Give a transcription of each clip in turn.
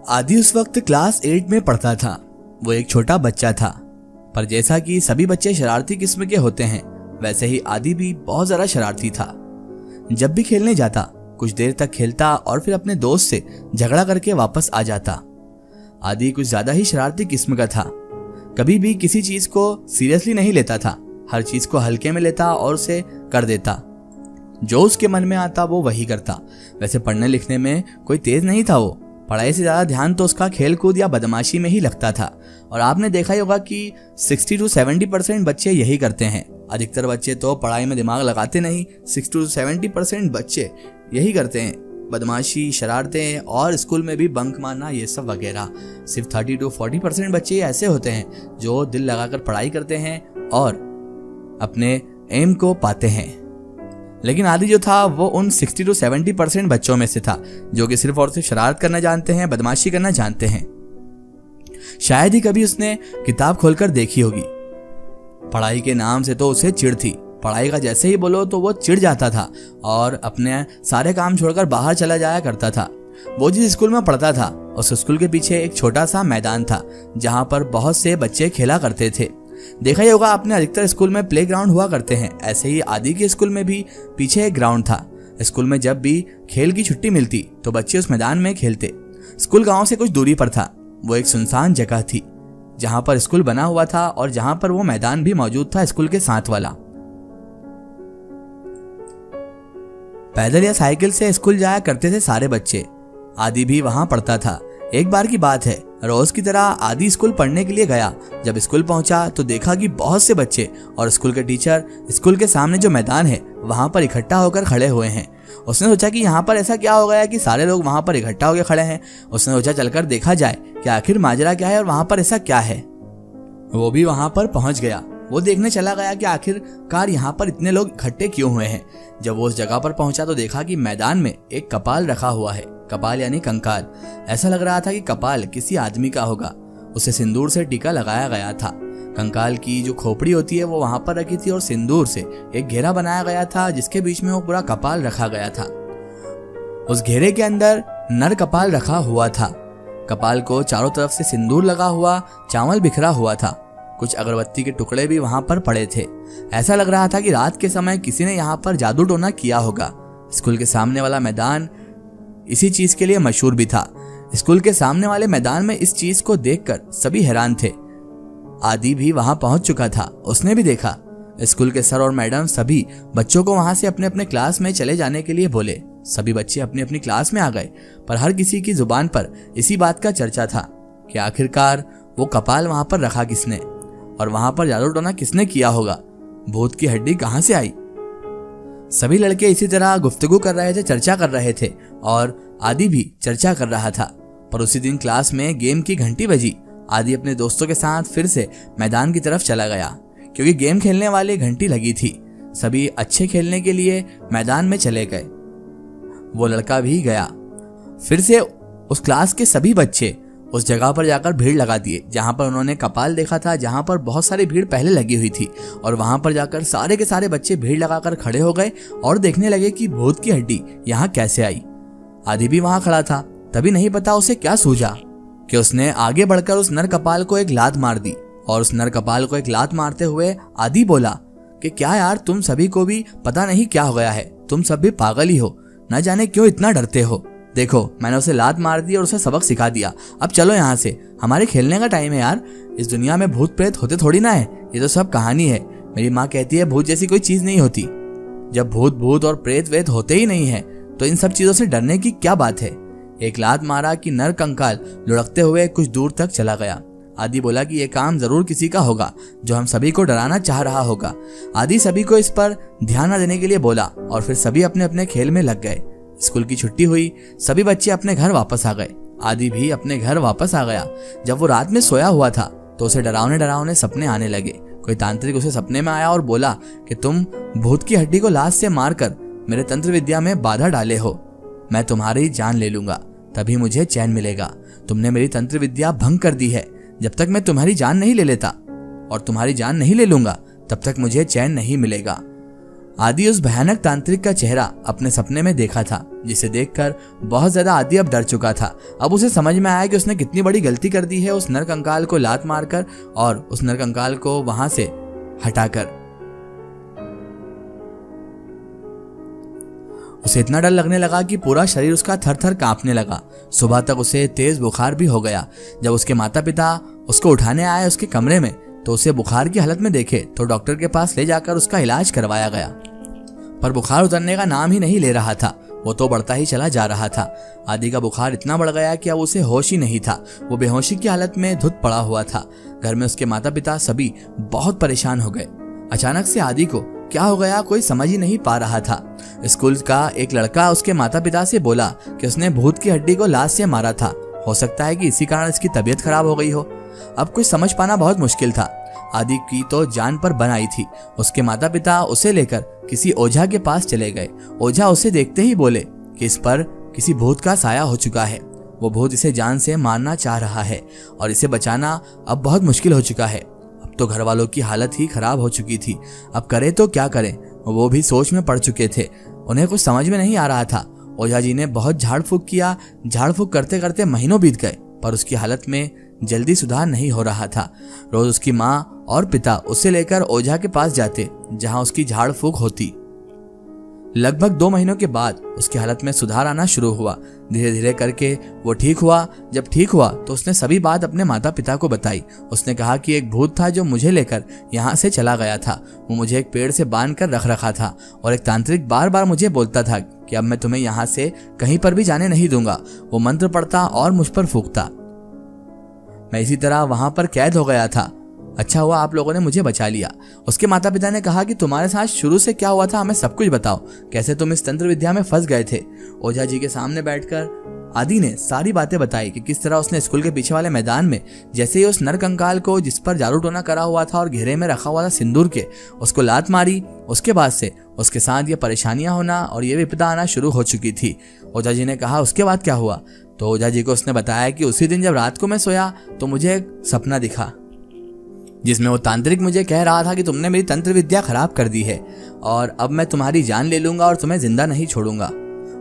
आदि उस वक्त क्लास 8 में पढ़ता था। वो एक छोटा बच्चा था, पर जैसा कि सभी बच्चे शरारती किस्म के होते हैं, वैसे ही आदि भी बहुत ज़्यादा शरारती था। जब भी खेलने जाता, कुछ देर तक खेलता और फिर अपने दोस्त से झगड़ा करके वापस आ जाता। आदि कुछ ज़्यादा ही शरारती किस्म का था। कभी भी किसी चीज़ को सीरियसली नहीं लेता था, हर चीज़ को हल्के में लेता और उसे कर देता। जो उसके मन में आता वो वही करता। वैसे पढ़ने लिखने में कोई तेज नहीं था वो, पढ़ाई से ज़्यादा ध्यान तो उसका खेल कूद या बदमाशी में ही लगता था। और आपने देखा ही होगा कि 60 से 70% बच्चे यही करते हैं। अधिकतर बच्चे तो पढ़ाई में दिमाग लगाते नहीं, 60 से 70% बच्चे यही करते हैं, बदमाशी, शरारतें और स्कूल में भी बंक मारना, ये सब वगैरह। सिर्फ 30 से 40% बच्चे ऐसे होते हैं जो दिल लगाकर पढ़ाई करते हैं और अपने एम को पाते हैं। लेकिन आदि जो था वो उन 60 से 70% बच्चों में से था जो कि सिर्फ और सिर्फ शरारत करना जानते हैं, बदमाशी करना जानते हैं। शायद ही कभी उसने किताब खोलकर देखी होगी। पढ़ाई के नाम से तो उसे चिढ़ थी। पढ़ाई का जैसे ही बोलो तो वो चिढ़ जाता था और अपने सारे काम छोड़कर बाहर चला जाया करता था। वो जिस स्कूल में पढ़ता था उस स्कूल के पीछे एक छोटा सा मैदान था जहाँ पर बहुत से बच्चे खेला करते थे। देखा ही होगा आपने, अधिकतर स्कूल में प्ले ग्राउंड हुआ करते हैं। ऐसे ही आदि के स्कूल में भी पीछे एक ग्राउंड था। स्कूल में जब भी खेल की छुट्टी मिलती तो बच्चे उस मैदान में खेलते। स्कूल गांव से कुछ दूरी पर था। वो एक सुनसान जगह थी जहां पर स्कूल बना हुआ था और जहां पर वो मैदान भी मौजूद था स्कूल के साथ वाला। पैदल या साइकिल से स्कूल जाया करते थे सारे बच्चे। आदि भी वहां पढ़ता था। एक बार की बात है, रोज की तरह आदि स्कूल पढ़ने के लिए गया। जब स्कूल पहुंचा तो देखा कि बहुत से बच्चे और स्कूल के टीचर स्कूल के सामने जो मैदान है वहां पर इकट्ठा होकर खड़े हुए हैं। उसने सोचा कि यहाँ पर ऐसा क्या हो गया कि सारे लोग वहां पर इकट्ठा होकर खड़े हैं। उसने सोचा चलकर देखा जाए कि आखिर माजरा क्या है और वहां पर ऐसा क्या है। वो भी वहां पर पहुंच गया। वो देखने चला गया कि आखिरकार यहाँ पर इतने लोग इकट्ठे क्यों हुए हैं। जब वो उस जगह पर पहुंचा तो देखा कि मैदान में एक कपाल रखा हुआ है। कपाल यानी कंकाल। ऐसा लग रहा था कि कपाल किसी आदमी का होगा। उसे सिंदूर से टीका लगाया गया था। कंकाल की जो खोपड़ी होती है वो वहां पर रखी थी और सिंदूर से एक घेरा बनाया गया था जिसके बीच में वो पूरा कपाल रखा गया था। उस घेरे के अंदर नर कपाल रखा हुआ था। कपाल को चारों तरफ से सिंदूर लगा हुआ चावल बिखरा हुआ था। कुछ अगरबत्ती के टुकड़े भी वहां पर पड़े थे। ऐसा लग रहा था कि रात के समय किसी ने यहाँ पर जादू टोना किया होगा। स्कूल के सामने वाला मैदान इसी चीज के लिए मशहूर भी था। स्कूल के सामने वाले मैदान में इस चीज को देखकर सभी हैरान थे। आदि भी वहां पहुंच चुका था। उसने भी देखा। स्कूल के सर और मैडम सभी बच्चों को वहां से अपने अपने क्लास में चले जाने के लिए बोले। सभी बच्चे अपनी अपनी क्लास में आ गए, पर हर किसी की जुबान पर इसी बात का चर्चा था कि आखिरकार वो कपाल वहां पर रखा किसने और वहां पर जादू टोना किसने किया होगा। भूत की हड्डी कहां से आई। सभी लड़के इसी तरह गुफ्तगू कर रहे थे, चर्चा कर रहे थे और आदि भी चर्चा कर रहा था। पर उसी दिन क्लास में गेम की घंटी बजी। आदि अपने दोस्तों के साथ फिर से मैदान की तरफ चला गया क्योंकि गेम खेलने वाली घंटी लगी थी। सभी अच्छे खेलने के लिए मैदान में चले गए। वो लड़का भी गया। फिर से उस क्लास के सभी बच्चे उस जगह पर जाकर भीड़ लगा दिए जहां पर उन्होंने कपाल देखा था, जहां पर बहुत सारी भीड़ पहले लगी हुई थी। और वहां पर जाकर सारे के सारे बच्चे भीड़ लगाकर खड़े हो गए और देखने लगे कि भूत की हड्डी यहाँ कैसे आई। आदि भी वहां खड़ा था। तभी नहीं पता उसे क्या सूझा कि उसने आगे बढ़कर उस नर कपाल को एक लात मार दी। और उस नर कपाल को एक लात मारते हुए आदि बोला कि क्या यार, तुम सभी को भी पता नहीं क्या हो गया है, तुम सब भी पागल ही हो, न जाने क्यों इतना डरते हो। देखो, मैंने उसे लात मार दी और उसे सबक सिखा दिया। अब चलो यहाँ से, हमारे खेलने का टाइम है यार। इस दुनिया में भूत प्रेत होते थोड़ी ना है, ये तो सब कहानी है। मेरी माँ कहती है भूत जैसी कोई चीज नहीं होती। जब भूत और प्रेत वेत होते ही नहीं है तो इन सब चीजों से डरने की क्या बात है। एक लात मारा कि नर कंकाल लुढ़कते हुए कुछ दूर तक चला गया। आदि बोला कि यह काम जरूर किसी का होगा जो हम सभी को डराना चाह रहा होगा। आदि सभी को इस पर ध्यान न देने के लिए बोला और फिर सभी अपने अपने खेल में लग गए। स्कूल की छुट्टी हुई। सभी बच्चे अपने घर वापस आ गए। आदि भी अपने घर वापस आ गया। जब वो रात में सोया हुआ था तो उसे डरावने सपने आने लगे। कोई तांत्रिक उसे सपने में आया और बोला कि तुम भूत की हड्डी को लात से मारकर मेरे तंत्र विद्या में बाधा डाले हो। मैं तुम्हारी जान ले लूंगा, तभी मुझे चैन मिलेगा। तुमने मेरी तंत्र विद्या भंग कर दी है। जब तक मैं तुम्हारी जान नहीं ले लेता और तुम्हारी जान नहीं ले लूंगा तब तक मुझे चैन नहीं मिलेगा। आदि उस भयानक तांत्रिक का चेहरा अपने सपने में देखा था, जिसे देखकर बहुत ज्यादा आदि अब डर चुका था। अब उसे समझ में आया कि उसने कितनी बड़ी गलती कर दी है उस नरकंकाल को लात मारकर और उस नरकंकाल को वहां से हटाकर। उसे इतना डर लगने लगा कि पूरा शरीर उसका थर थर कांपने लगा। सुबह तक उसे तेज बुखार भी हो गया। जब उसके माता पिता उसको उठाने आए उसके कमरे में तो उसे बुखार की हालत में देखे तो डॉक्टर के पास ले जाकर उसका इलाज करवाया गया, पर बुखार उतरने का नाम ही नहीं ले रहा था। वो तो बढ़ता ही चला जा रहा था। आदि का बुखार इतना बढ़ गया कि अब उसे होश ही नहीं था। वो बेहोशी की हालत में धुत पड़ा हुआ था। घर में उसके माता पिता सभी बहुत परेशान हो गए। अचानक से आदि को क्या हो गया कोई समझ ही नहीं पा रहा था। स्कूल का एक लड़का उसके माता पिता से बोला कि उसने भूत की हड्डी को लात से मारा था। हो सकता है कि इसी कारण इसकी तबीयत खराब हो गई हो। अब कुछ समझ पाना बहुत मुश्किल था। आदि की तो जान पर बन आई थी। उसके माता पिता उसे लेकर किसी ओझा के पास चले गए। ओझा उसे देखते ही बोले कि इस पर किसी भूत का साया हो चुका है। वो भूत इसे जान से मारना चाह रहा है और इसे बचाना अब बहुत मुश्किल हो चुका है। अब तो घर वालों की हालत ही खराब हो चुकी थी। अब करे तो क्या करें, वो भी सोच में पड़ चुके थे। उन्हें कुछ समझ में नहीं आ रहा था। ओझा जी ने बहुत झाड़ फूक किया। झाड़ फूक करते करते महीनों बीत गए, पर उसकी हालत में जल्दी सुधार नहीं हो रहा था। रोज उसकी माँ और पिता उसे लेकर ओझा के पास जाते, जहां उसकी झाड़ फूक होती। लगभग 2 महीनों के बाद उसकी हालत में सुधार आना शुरू हुआ। धीरे धीरे करके वो ठीक हुआ। जब ठीक हुआ तो उसने सभी बात अपने माता पिता को बताई। उसने कहा कि एक भूत था जो मुझे लेकर यहाँ से चला गया था। वो मुझे एक पेड़ से बांध कर रख रखा था और एक तांत्रिक बार बार मुझे बोलता था कि अब मैं तुम्हें यहाँ से कहीं पर भी जाने नहीं दूंगा। वो मंत्र पढ़ता और मुझ पर फूंकता। मैं इसी तरह वहां पर कैद हो गया था। अच्छा हुआ आप लोगों ने मुझे बचा लिया। उसके माता पिता ने कहा कि तुम्हारे साथ शुरू से क्या हुआ था हमें सब कुछ बताओ, कैसे तुम इस तंत्र विद्या में फंस गए थे। ओझा जी के सामने बैठकर आदि ने सारी बातें बताई कि किस तरह उसने स्कूल के पीछे वाले मैदान में जैसे ही उस नरकंकाल को जिस पर जादू टोना करा हुआ था और घेरे में रखा हुआ था सिंदूर के, उसको लात मारी। उसके बाद से उसके साथ ये परेशानियां होना और ये विपदा आना शुरू हो चुकी थी। ओझा जी ने कहा उसके बाद क्या हुआ, तो ओझा जी को उसने बताया कि उसी दिन जब रात को मैं सोया तो मुझे एक सपना दिखा, जिसमें वो तांत्रिक मुझे कह रहा था कि तुमने मेरी तंत्र विद्या खराब कर दी है और अब मैं तुम्हारी जान ले लूंगा और तुम्हें जिंदा नहीं छोड़ूंगा।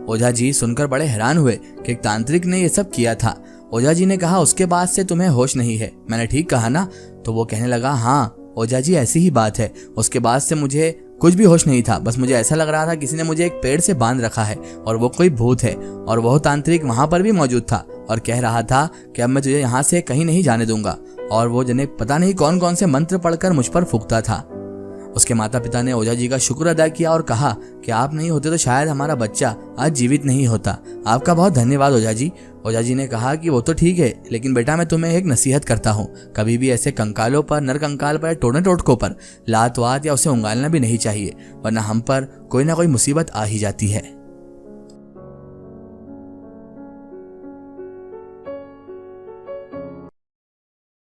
ओझा जी सुनकर बड़े हैरान हुए कि एक तांत्रिक ने ये सब किया था। ओझा जी ने कहा उसके बाद से तुम्हें होश नहीं है, मैंने ठीक कहा ना? तो वो कहने लगा हाँ ओझा जी ऐसी ही बात है। उसके बाद से मुझे कुछ भी होश नहीं था, बस मुझे ऐसा लग रहा था किसी ने मुझे एक पेड़ से बांध रखा है और वो कोई भूत है और वह तांत्रिक वहां पर भी मौजूद था और कह रहा था कि अब मैं तुझे यहाँ से कहीं नहीं जाने दूंगा। और वो जने पता नहीं कौन कौन से मंत्र पढ़कर मुझ पर फूंकता था। उसके माता पिता ने ओझा जी का शुक्र अदा किया और कहा कि आप नहीं होते तो शायद हमारा बच्चा आज जीवित नहीं होता। आपका बहुत धन्यवाद ओझा जी। ओझा जी ने कहा कि वो तो ठीक है, लेकिन बेटा मैं तुम्हें एक नसीहत करता हूँ, कभी भी ऐसे कंकालों पर, नर कंकाल पर, टोने टोटकों पर लात वात या उसे उंगालना भी नहीं चाहिए, वरना हम पर कोई ना कोई मुसीबत आ ही जाती है।